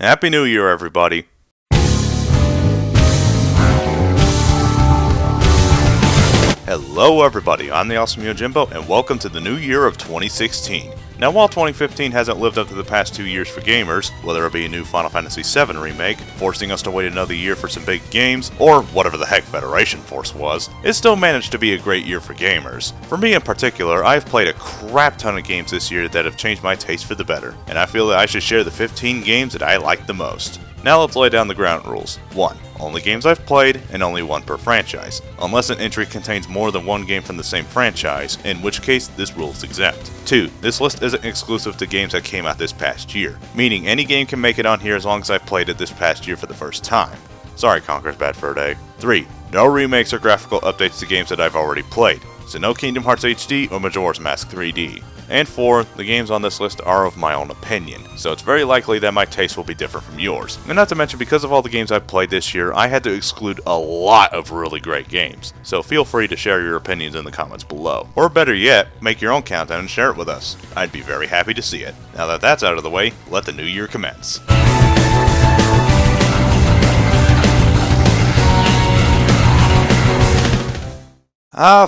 Happy New Year, everybody. Hello everybody, I'm the Awesome Yojimbo, and welcome to the new year of 2016. Now while 2015 hasn't lived up to the past 2 years for gamers, whether it be a new Final Fantasy VII remake, forcing us to wait another year for some big games, or whatever the heck Federation Force was, it still managed to be a great year for gamers. For me in particular, I've played a crap ton of games this year that have changed my taste for the better, and I feel that I should share the 15 games that I like the most. Now let's lay down the ground rules. 1. Only games I've played, and only one per franchise, unless an entry contains more than one game from the same franchise, in which case this rule is exempt. 2. This list isn't exclusive to games that came out this past year, meaning any game can make it on here as long as I've played it this past year for the first time. Sorry Conker's Bad Fur Day. 3. No remakes or graphical updates to games that I've already played, so no Kingdom Hearts HD or Majora's Mask 3D. And 4, the games on this list are of my own opinion, so it's very likely that my taste will be different from yours. And not to mention, because of all the games I've played this year, I had to exclude a lot of really great games, so feel free to share your opinions in the comments below. Or better yet, make your own countdown and share it with us. I'd be very happy to see it. Now that that's out of the way, let the new year commence.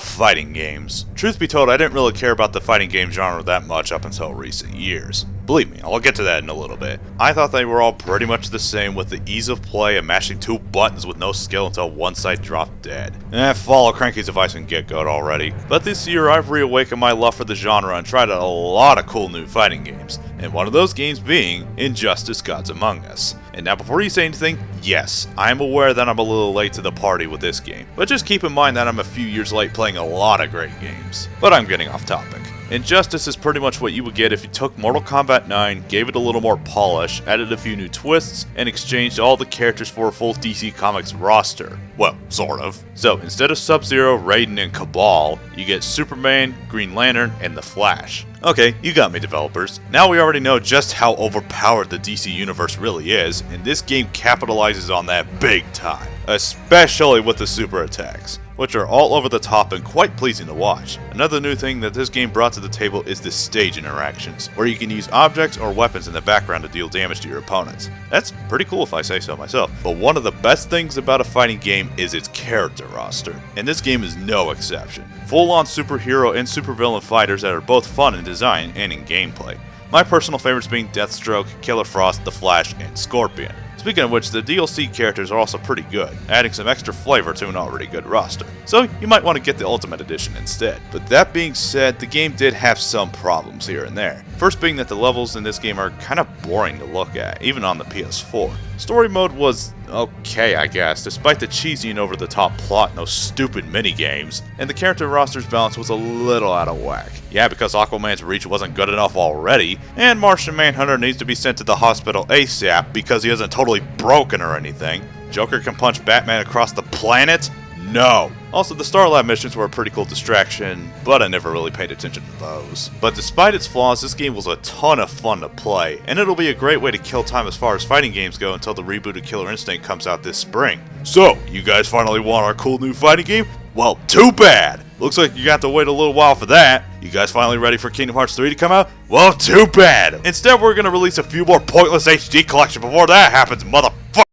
Fighting games. Truth be told, I didn't really care about the fighting game genre that much up until recent years. Believe me, I'll get to that in a little bit. I thought they were all pretty much the same, with the ease of play and mashing 2 buttons with no skill until one side dropped dead. Follow Cranky's advice and get good already. But this year I've reawakened my love for the genre and tried out a lot of cool new fighting games, and one of those games being Injustice: Gods Among Us. And now before you say anything, yes, I am aware that I'm a little late to the party with this game, but just keep in mind that I'm a few years late playing a lot of great games. But I'm getting off topic. Injustice is pretty much what you would get if you took Mortal Kombat 9, gave it a little more polish, added a few new twists, and exchanged all the characters for a full DC Comics roster. Well, sort of. So, instead of Sub-Zero, Raiden, and Cabal, you get Superman, Green Lantern, and The Flash. Okay, you got me, developers. Now we already know just how overpowered the DC universe really is, and this game capitalizes on that big time. Especially with the super attacks, which are all over the top and quite pleasing to watch. Another new thing that this game brought to the table is the stage interactions, where you can use objects or weapons in the background to deal damage to your opponents. That's pretty cool if I say so myself. But one of the best things about a fighting game is its character roster, and this game is no exception. Full-on superhero and supervillain fighters that are both fun in design and in gameplay. My personal favorites being Deathstroke, Killer Frost, The Flash, and Scorpion. Speaking of which, the DLC characters are also pretty good, adding some extra flavor to an already good roster. So you might want to get the Ultimate Edition instead. But that being said, the game did have some problems here and there. First being that the levels in this game are kind of boring to look at, even on the PS4. Story mode was okay, I guess, despite the cheesy and over-the-top plot and those stupid mini-games, and the character roster's balance was a little out of whack. Yeah, because Aquaman's reach wasn't good enough already, and Martian Manhunter needs to be sent to the hospital ASAP because he isn't totally broken or anything. Joker can punch Batman across the planet? No! Also, the Starlab missions were a pretty cool distraction, but I never really paid attention to those. But despite its flaws, this game was a ton of fun to play, and it'll be a great way to kill time as far as fighting games go until the rebooted Killer Instinct comes out this spring. So, you guys finally want our cool new fighting game? Well, too bad! Looks like you got to wait a little while for that. You guys finally ready for Kingdom Hearts 3 to come out? Well, too bad! Instead, we're gonna release a few more pointless HD collection before that happens, motherfucker!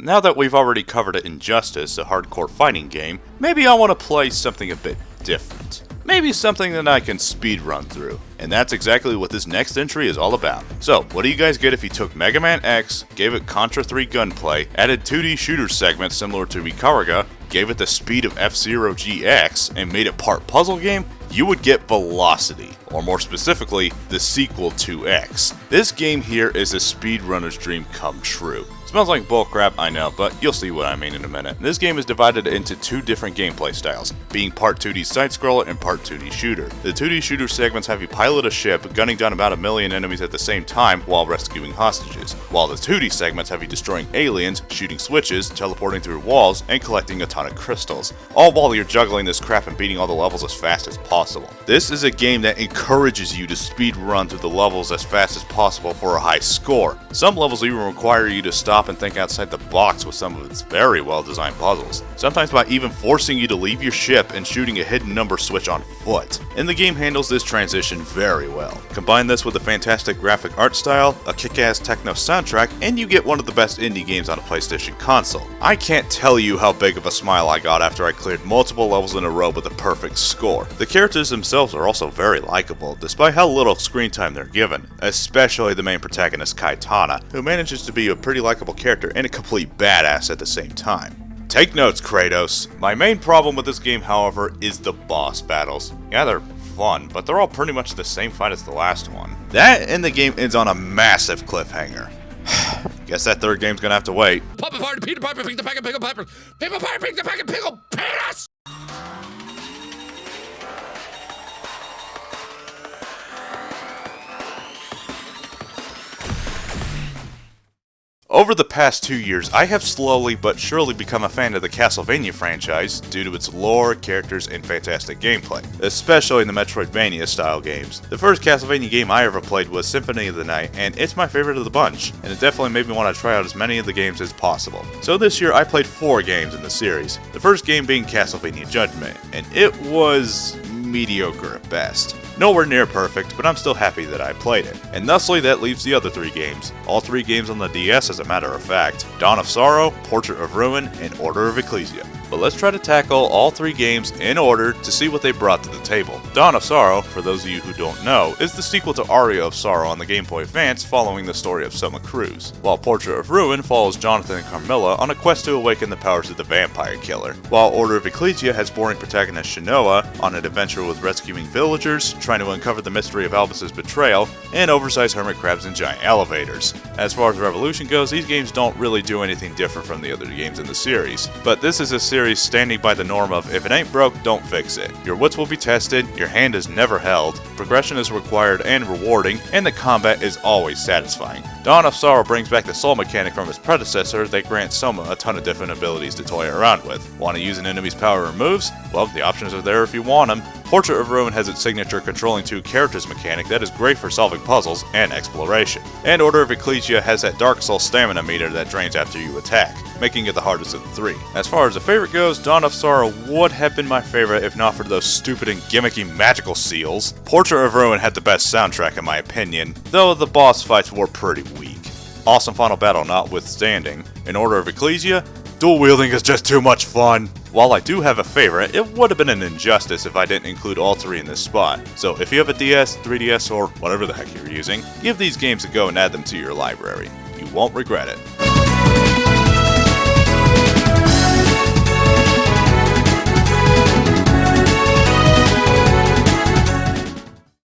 Now that we've already covered Injustice, a hardcore fighting game, maybe I want to play something a bit different. Maybe something that I can speedrun through. And that's exactly what this next entry is all about. So, what do you guys get if you took Mega Man X, gave it Contra 3 gunplay, added 2D shooter segments similar to Mikaraga, gave it the speed of F-Zero GX, and made it part puzzle game? You would get Velocity, or more specifically, the sequel to X. This game here is a speedrunner's dream come true. Smells like bullcrap, I know, but you'll see what I mean in a minute. This game is divided into 2 different gameplay styles, being part 2D side-scroller and part 2D shooter. The 2D shooter segments have you pilot a ship, gunning down about 1 million enemies at the same time while rescuing hostages, while the 2D segments have you destroying aliens, shooting switches, teleporting through walls, and collecting a ton of crystals, all while you're juggling this crap and beating all the levels as fast as possible. possible. This is a game that encourages you to speed run through the levels as fast as possible for a high score. Some levels even require you to stop and think outside the box with some of its very well designed puzzles, sometimes by even forcing you to leave your ship and shooting a hidden number switch on foot. And the game handles this transition very well. Combine this with a fantastic graphic art style, a kick-ass techno soundtrack, and you get one of the best indie games on a PlayStation console. I can't tell you how big of a smile I got after I cleared multiple levels in a row with a perfect score. The characters themselves are also very likable, despite how little screen time they're given, especially the main protagonist Kaitana, who manages to be a pretty likable character and a complete badass at the same time. Take notes, Kratos. My main problem with this game, however, is the boss battles. Yeah, they're fun, but they're all pretty much the same fight as the last one. That and the game ends on a massive cliffhanger. Guess that third game's gonna have to wait. Pop apart, Peter Piper, pick the pack of pickle peppers. Pickle Piper, pick the pack of pickle penis! Over the past 2 years, I have slowly but surely become a fan of the Castlevania franchise due to its lore, characters, and fantastic gameplay, especially in the Metroidvania style games. The first Castlevania game I ever played was Symphony of the Night, and it's my favorite of the bunch, and it definitely made me want to try out as many of the games as possible. So this year I played 4 games in the series, the first game being Castlevania Judgment, and it was mediocre at best. Nowhere near perfect, but I'm still happy that I played it. And thusly that leaves the other 3 games. All 3 games on the DS as a matter of fact. Dawn of Sorrow, Portrait of Ruin, and Order of Ecclesia. But let's try to tackle all 3 games in order to see what they brought to the table. Dawn of Sorrow, for those of you who don't know, is the sequel to Aria of Sorrow on the Game Boy Advance following the story of Soma Cruz, while Portrait of Ruin follows Jonathan and Carmilla on a quest to awaken the powers of the vampire killer, while Order of Ecclesia has boring protagonist Shinoa on an adventure with rescuing villagers, trying to uncover the mystery of Albus's betrayal, and oversized hermit crabs in giant elevators. As far as Revolution goes, these games don't really do anything different from the other games in the series, but this is a series standing by the norm of if it ain't broke, don't fix it. Your wits will be tested, your hand is never held, progression is required and rewarding, and the combat is always satisfying. Dawn of Sorrow brings back the soul mechanic from its predecessor that grants Soma a ton of different abilities to toy around with. Want to use an enemy's power or moves? Well, the options are there if you want them. Portrait of Ruin has its signature controlling 2 characters mechanic that is great for solving puzzles and exploration. And Order of Ecclesia has that Dark Soul stamina meter that drains after you attack, making it the hardest of the 3. As far as a favorite goes, Dawn of Sorrow would have been my favorite if not for those stupid and gimmicky magical seals. Portrait of Ruin had the best soundtrack in my opinion, though the boss fights were pretty weak. Awesome final battle notwithstanding. In Order of Ecclesia, dual wielding is just too much fun. While I do have a favorite, it would have been an injustice if I didn't include all 3 in this spot. So if you have a DS, 3DS, or whatever the heck you're using, give these games a go and add them to your library. You won't regret it.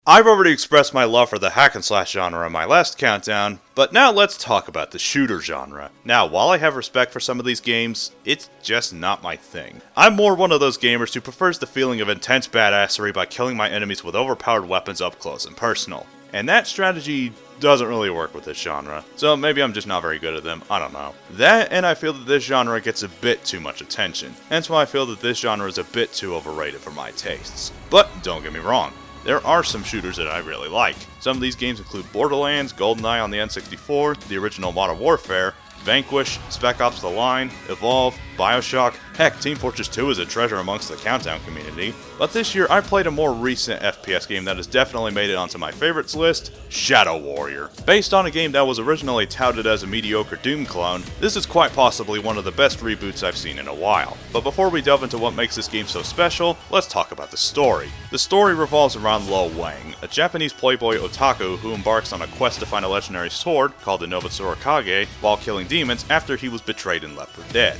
I've already expressed my love for the hack and slash genre in my last countdown, but now let's talk about the shooter genre. Now, while I have respect for some of these games, it's just not my thing. I'm more one of those gamers who prefers the feeling of intense badassery by killing my enemies with overpowered weapons up close and personal. And that strategy doesn't really work with this genre, so maybe I'm just not very good at them, I don't know. That, and I feel that this genre gets a bit too much attention, hence why I feel that this genre is a bit too overrated for my tastes. But don't get me wrong, there are some shooters that I really like. Some of these games include Borderlands, GoldenEye on the N64, the original Modern Warfare, Vanquish, Spec Ops The Line, Evolve, Bioshock, heck, Team Fortress 2 is a treasure amongst the Countdown community. But this year I played a more recent FPS game that has definitely made it onto my favorites list, Shadow Warrior. Based on a game that was originally touted as a mediocre Doom clone, this is quite possibly one of the best reboots I've seen in a while. But before we delve into what makes this game so special, let's talk about the story. The story revolves around Lo Wang, a Japanese playboy otaku who embarks on a quest to find a legendary sword called the Nobutsuru Kage while killing demons after he was betrayed and left for dead.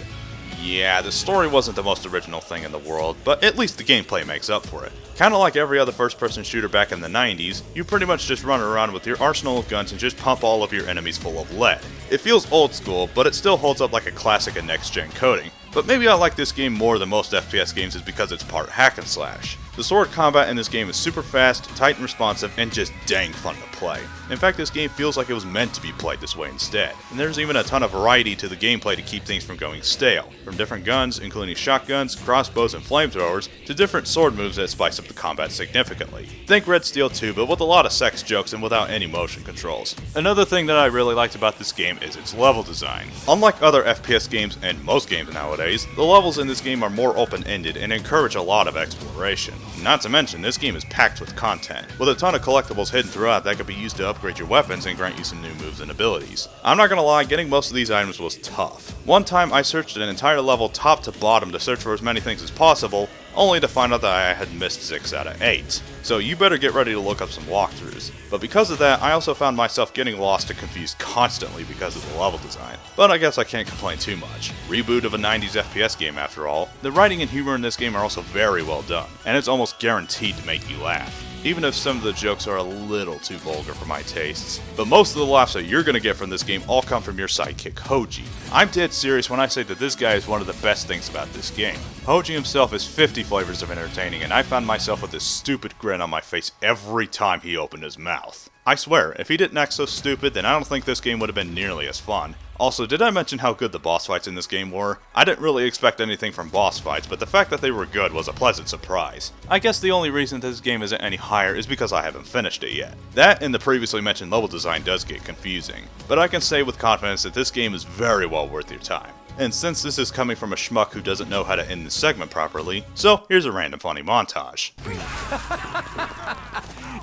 Yeah, the story wasn't the most original thing in the world, but at least the gameplay makes up for it. Kinda like every other first-person shooter back in the 90s, you pretty much just run around with your arsenal of guns and just pump all of your enemies full of lead. It feels old school, but it still holds up like a classic in next-gen coding. But maybe I like this game more than most FPS games is because it's part hack and slash. The sword combat in this game is super fast, tight and responsive, and just dang fun to play. In fact, this game feels like it was meant to be played this way instead. And there's even a ton of variety to the gameplay to keep things from going stale. From different guns, including shotguns, crossbows, and flamethrowers, to different sword moves that spice up the combat significantly. Think Red Steel 2, but with a lot of sex jokes and without any motion controls. Another thing that I really liked about this game is its level design. Unlike other FPS games and most games nowadays, the levels in this game are more open-ended and encourage a lot of exploration. Not to mention, this game is packed with content, with a ton of collectibles hidden throughout that could be used to upgrade your weapons and grant you some new moves and abilities. I'm not gonna lie, getting most of these items was tough. One time I searched an entire level top to bottom to search for as many things as possible, only to find out that I had missed 6 out of 8. So you better get ready to look up some walkthroughs. But because of that, I also found myself getting lost and confused constantly because of the level design. But I guess I can't complain too much. Reboot of a 90s FPS game after all. The writing and humor in this game are also very well done, and it's almost guaranteed to make you laugh, even if some of the jokes are a little too vulgar for my tastes. But most of the laughs that you're gonna get from this game all come from your sidekick, Hoji. I'm dead serious when I say that this guy is one of the best things about this game. Hoji himself is 50 flavors of entertaining, and I found myself with this stupid grin on my face every time he opened his mouth. I swear, if he didn't act so stupid, then I don't think this game would have been nearly as fun. Also, did I mention how good the boss fights in this game were? I didn't really expect anything from boss fights, but the fact that they were good was a pleasant surprise. I guess the only reason this game isn't any higher is because I haven't finished it yet. That and the previously mentioned level design does get confusing, but I can say with confidence that this game is very well worth your time. And since this is coming from a schmuck who doesn't know how to end the segment properly, so here's a random funny montage.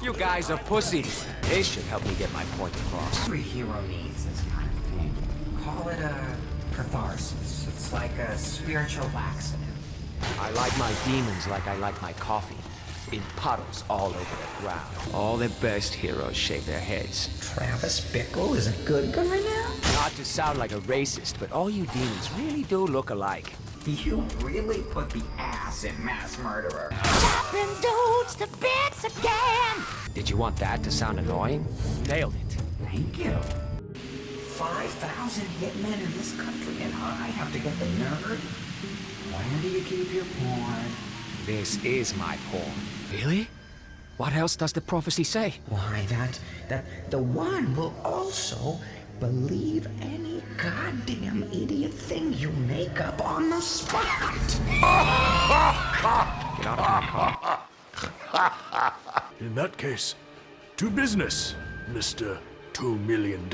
You guys are pussies. They should help me get my point across. Every hero needs this kind of thing. Call it a catharsis. It's like a spiritual laxative. I like my demons like I like my coffee. In puddles all over the ground. All the best heroes shave their heads. Travis Bickle is a good guy now? Not to sound like a racist, but all you demons really do look alike. You really put the ass in Mass Murderer. Chopping dudes to bits again! Did you want that to sound annoying? Nailed it. Thank you. 5,000 hitmen in this country, and I have to get the nerd? Where do you keep your porn? This is my porn. Really? What else does the prophecy say? Why, that the one will also believe any goddamn idiot thing you make up on the spot. Get out of my car. In that case, to business, Mr. $2 million.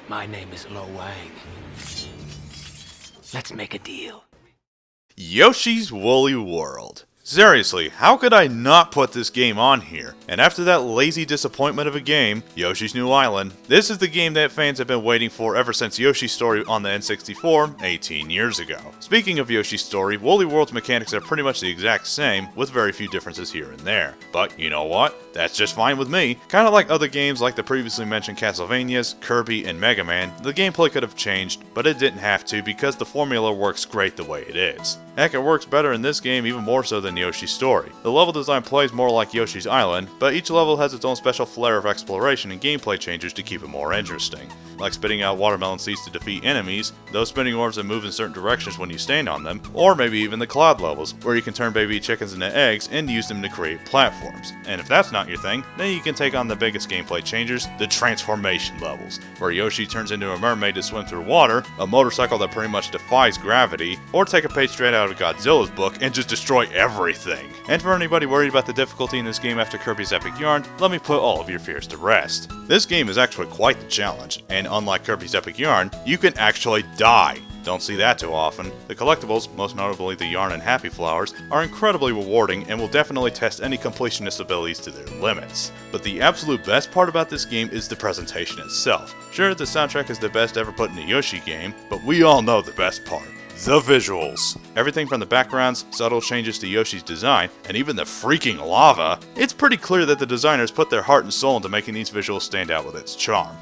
My name is Lo Wang. Let's make a deal. Yoshi's Woolly World. Seriously, how could I not put this game on here? And after that lazy disappointment of a game, Yoshi's New Island, this is the game that fans have been waiting for ever since Yoshi's Story on the N64 18 years ago. Speaking of Yoshi's Story, Woolly World's mechanics are pretty much the exact same, with very few differences here and there. But you know what? That's just fine with me. Kinda like other games like the previously mentioned Castlevanias, Kirby, and Mega Man, the gameplay could have changed, but it didn't have to because the formula works great the way it is. Heck, it works better in this game even more so than Yoshi's Story. The level design plays more like Yoshi's Island, but each level has its own special flair of exploration and gameplay changes to keep it more interesting. Like spitting out watermelon seeds to defeat enemies, those spinning orbs that move in certain directions when you stand on them, or maybe even the cloud levels, where you can turn baby chickens into eggs and use them to create platforms. And if that's not your thing, then you can take on the biggest gameplay changers, the transformation levels, where Yoshi turns into a mermaid to swim through water, a motorcycle that pretty much defies gravity, or take a page straight out of Godzilla's book and just destroy everything. And for anybody worried about the difficulty in this game after Kirby's Epic Yarn, let me put all of your fears to rest. This game is actually quite the challenge, and unlike Kirby's Epic Yarn, you can actually die. Don't see that too often. The collectibles, most notably the yarn and happy flowers, are incredibly rewarding and will definitely test any completionist abilities to their limits. But the absolute best part about this game is the presentation itself. Sure, the soundtrack is the best ever put in a Yoshi game, but we all know the best part. The visuals. Everything from the backgrounds, subtle changes to Yoshi's design, and even the freaking lava. It's pretty clear that the designers put their heart and soul into making these visuals stand out with its charm.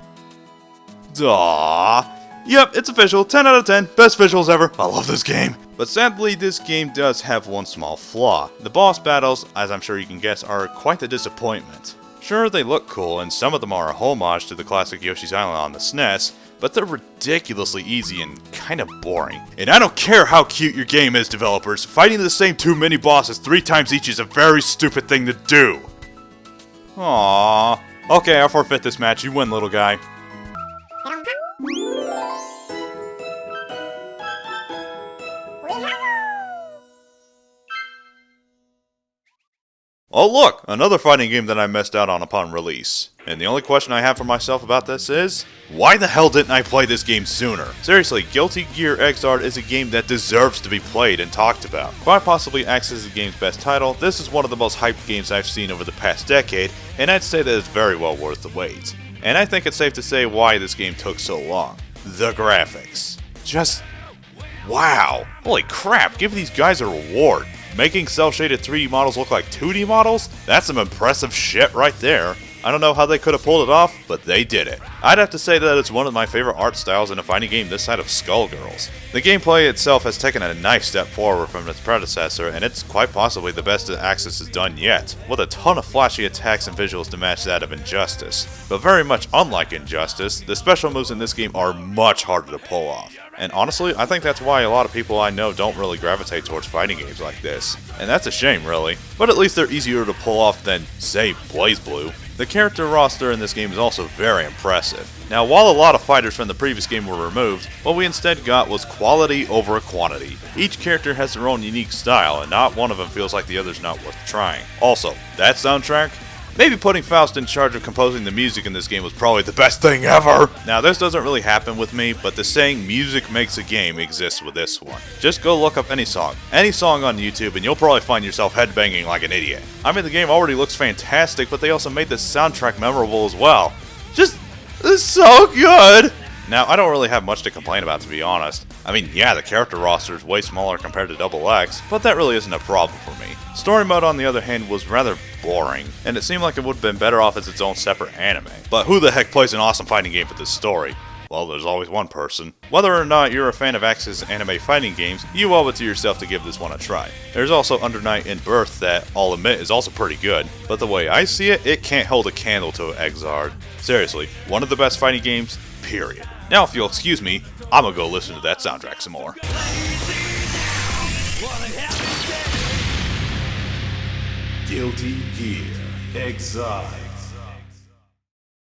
Aww. Yep, it's official, 10 out of 10, best visuals ever, I love this game. But sadly, this game does have one small flaw. The boss battles, as I'm sure you can guess, are quite the disappointment. Sure, they look cool, and some of them are a homage to the classic Yoshi's Island on the SNES, but they're ridiculously easy and kinda boring. And I don't care how cute your game is, developers, fighting the same 2 mini-bosses 3 times each is a very stupid thing to do. Aww. Okay, I'll forfeit this match, you win, little guy. Oh look, another fighting game that I missed out on upon release. And the only question I have for myself about this is, why the hell didn't I play this game sooner? Seriously, Guilty Gear Xrd is a game that deserves to be played and talked about. Quite possibly acts as the game's best title, this is one of the most hyped games I've seen over the past decade, and I'd say that it's very well worth the wait. And I think it's safe to say why this game took so long. The graphics. Just wow. Holy crap, give these guys a reward. Making cel-shaded 3D models look like 2D models? That's some impressive shit right there. I don't know how they could have pulled it off, but they did it. I'd have to say that it's one of my favorite art styles in a fighting game this side of Skullgirls. The gameplay itself has taken a nice step forward from its predecessor, and it's quite possibly the best that Axis has done yet, with a ton of flashy attacks and visuals to match that of Injustice. But very much unlike Injustice, the special moves in this game are much harder to pull off. And honestly, I think that's why a lot of people I know don't really gravitate towards fighting games like this. And that's a shame, really. But at least they're easier to pull off than, say, BlazBlue. The character roster in this game is also very impressive. Now, while a lot of fighters from the previous game were removed, what we instead got was quality over quantity. Each character has their own unique style, and not one of them feels like the other's not worth trying. Also, that soundtrack? Maybe putting Faust in charge of composing the music in this game was probably the best thing ever! Now this doesn't really happen with me, but the saying music makes a game exists with this one. Just go look up any song on YouTube, and you'll probably find yourself headbanging like an idiot. I mean, the game already looks fantastic, but they also made the soundtrack memorable as well. Just, it's so good! Now, I don't really have much to complain about, to be honest. I mean, yeah, the character roster is way smaller compared to XX, but that really isn't a problem for me. Story mode, on the other hand, was rather boring, and it seemed like it would have been better off as its own separate anime. But who the heck plays an awesome fighting game for this story? Well, there's always one person. Whether or not you're a fan of Axis anime fighting games, you owe it to yourself to give this one a try. There's also Under Night in Birth that, I'll admit, is also pretty good, but the way I see it, it can't hold a candle to Xrd. Seriously, one of the best fighting games, period. Now, if you'll excuse me, I'm gonna go listen to that soundtrack some more. Guilty Gear Xrd.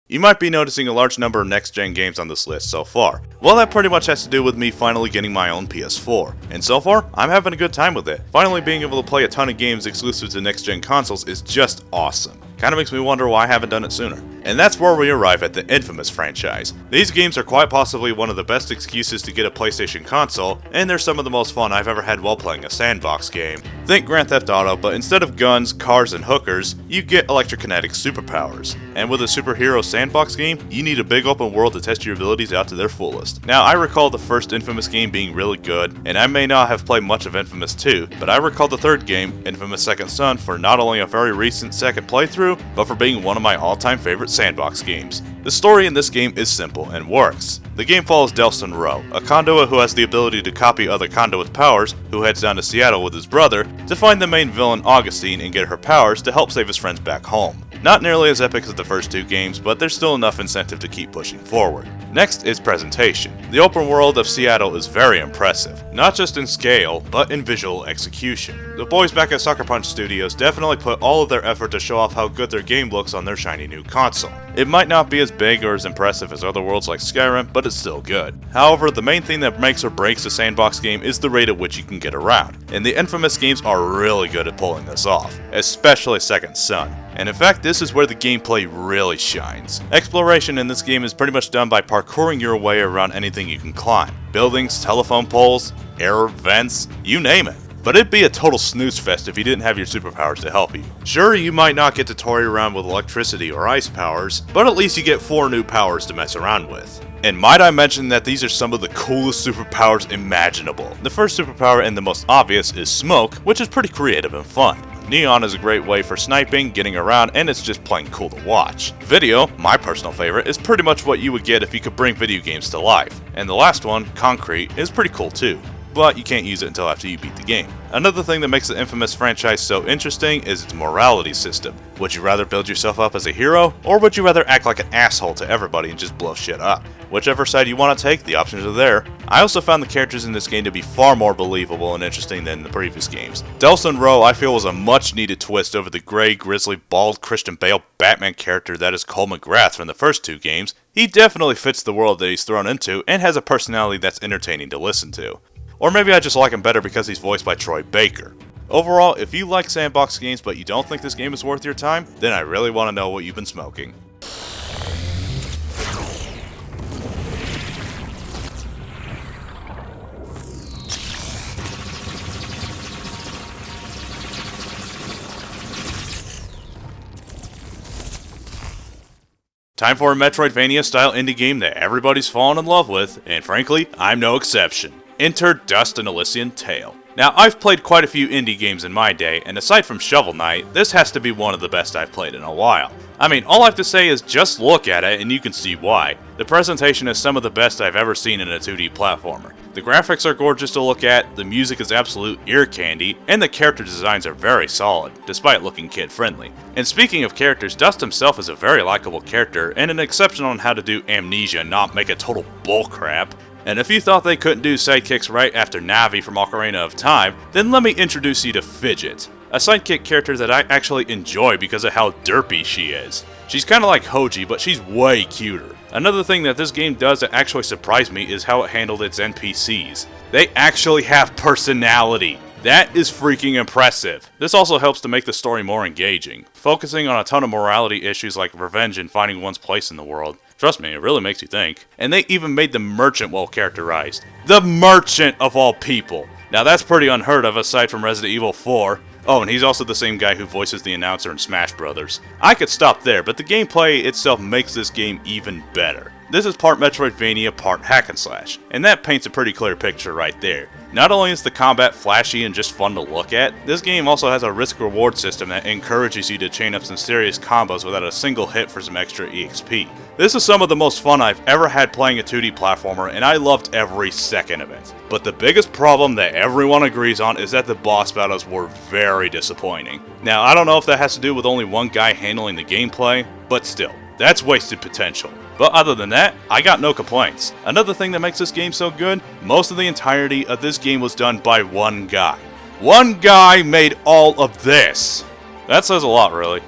You might be noticing a large number of next-gen games on this list so far. Well, that pretty much has to do with me finally getting my own PS4. And so far, I'm having a good time with it. Finally being able to play a ton of games exclusive to next-gen consoles is just awesome. Kinda makes me wonder why I haven't done it sooner. And that's where we arrive at the Infamous franchise. These games are quite possibly one of the best excuses to get a PlayStation console, and they're some of the most fun I've ever had while playing a sandbox game. Think Grand Theft Auto, but instead of guns, cars, and hookers, you get electrokinetic superpowers. And with a superhero sandbox game, you need a big open world to test your abilities out to their fullest. Now, I recall the first Infamous game being really good, and I may not have played much of Infamous 2, but I recall the third game, Infamous Second Son, for not only a very recent second playthrough, but for being one of my all-time favorite sandbox games. The story in this game is simple and works. The game follows Delson Rowe, a conduit who has the ability to copy other conduits' powers, who heads down to Seattle with his brother to find the main villain Augustine and get her powers to help save his friends back home. Not nearly as epic as the first two games, but there's still enough incentive to keep pushing forward. Next is presentation. The open world of Seattle is very impressive, not just in scale, but in visual execution. The boys back at Sucker Punch Studios definitely put all of their effort to show off how good their game looks on their shiny new console. It might not be as big or as impressive as other worlds like Skyrim, but it's still good. However, the main thing that makes or breaks a sandbox game is the rate at which you can get around, and the Infamous games are really good at pulling this off, especially Second Son. And in fact, this is where the gameplay really shines. Exploration in this game is pretty much done by parkouring your way around anything you can climb. Buildings, telephone poles, air vents, you name it. But it'd be a total snooze fest if you didn't have your superpowers to help you. Sure, you might not get to toy around with electricity or ice powers, but at least you get 4 new powers to mess around with. And might I mention that these are some of the coolest superpowers imaginable. The first superpower and the most obvious is smoke, which is pretty creative and fun. Neon is a great way for sniping, getting around, and it's just plain cool to watch. Video, my personal favorite, is pretty much what you would get if you could bring video games to life. And the last one, Concrete, is pretty cool too. but you can't use it until after you beat the game. Another thing that makes the Infamous franchise so interesting is its morality system. Would you rather build yourself up as a hero, or would you rather act like an asshole to everybody and just blow shit up? Whichever side you want to take, the options are there. I also found the characters in this game to be far more believable and interesting than the previous games. Delson Rowe I feel was a much needed twist over the grey, grizzly, bald Christian Bale Batman character that is Cole McGrath from the first two games. He definitely fits the world that he's thrown into and has a personality that's entertaining to listen to. Or maybe I just like him better because he's voiced by Troy Baker. Overall, if you like sandbox games but you don't think this game is worth your time, then I really want to know what you've been smoking. Time for a Metroidvania-style indie game that everybody's fallen in love with, and frankly, I'm no exception. Enter Dust and Elysian Tale. Now, I've played quite a few indie games in my day, and aside from Shovel Knight, this has to be one of the best I've played in a while. I mean, all I have to say is just look at it and you can see why. The presentation is some of the best I've ever seen in a 2D platformer. The graphics are gorgeous to look at, the music is absolute ear candy, and the character designs are very solid, despite looking kid-friendly. And speaking of characters, Dust himself is a very likable character, and an exception on how to do Amnesia and not make a total bullcrap. And if you thought they couldn't do sidekicks right after Navi from Ocarina of Time, then let me introduce you to Fidget, a sidekick character that I actually enjoy because of how derpy she is. She's kinda like Hoji, but she's way cuter. Another thing that this game does that actually surprised me is how it handled its NPCs. They actually have personality. That is freaking impressive. This also helps to make the story more engaging, focusing on a ton of morality issues like revenge and finding one's place in the world. Trust me, it really makes you think. And they even made the merchant well characterized. The merchant of all people! Now that's pretty unheard of aside from Resident Evil 4. Oh, and he's also the same guy who voices the announcer in Smash Brothers. I could stop there, but the gameplay itself makes this game even better. This is part Metroidvania, part hack and slash, and that paints a pretty clear picture right there. Not only is the combat flashy and just fun to look at, this game also has a risk-reward system that encourages you to chain up some serious combos without a single hit for some extra EXP. This is some of the most fun I've ever had playing a 2D platformer, and I loved every second of it. But the biggest problem that everyone agrees on is that the boss battles were very disappointing. Now, I don't know if that has to do with only one guy handling the gameplay, but still, that's wasted potential. But other than that, I got no complaints. Another thing that makes this game so good, most of the entirety of this game was done by one guy. One guy made all of this! That says a lot, really.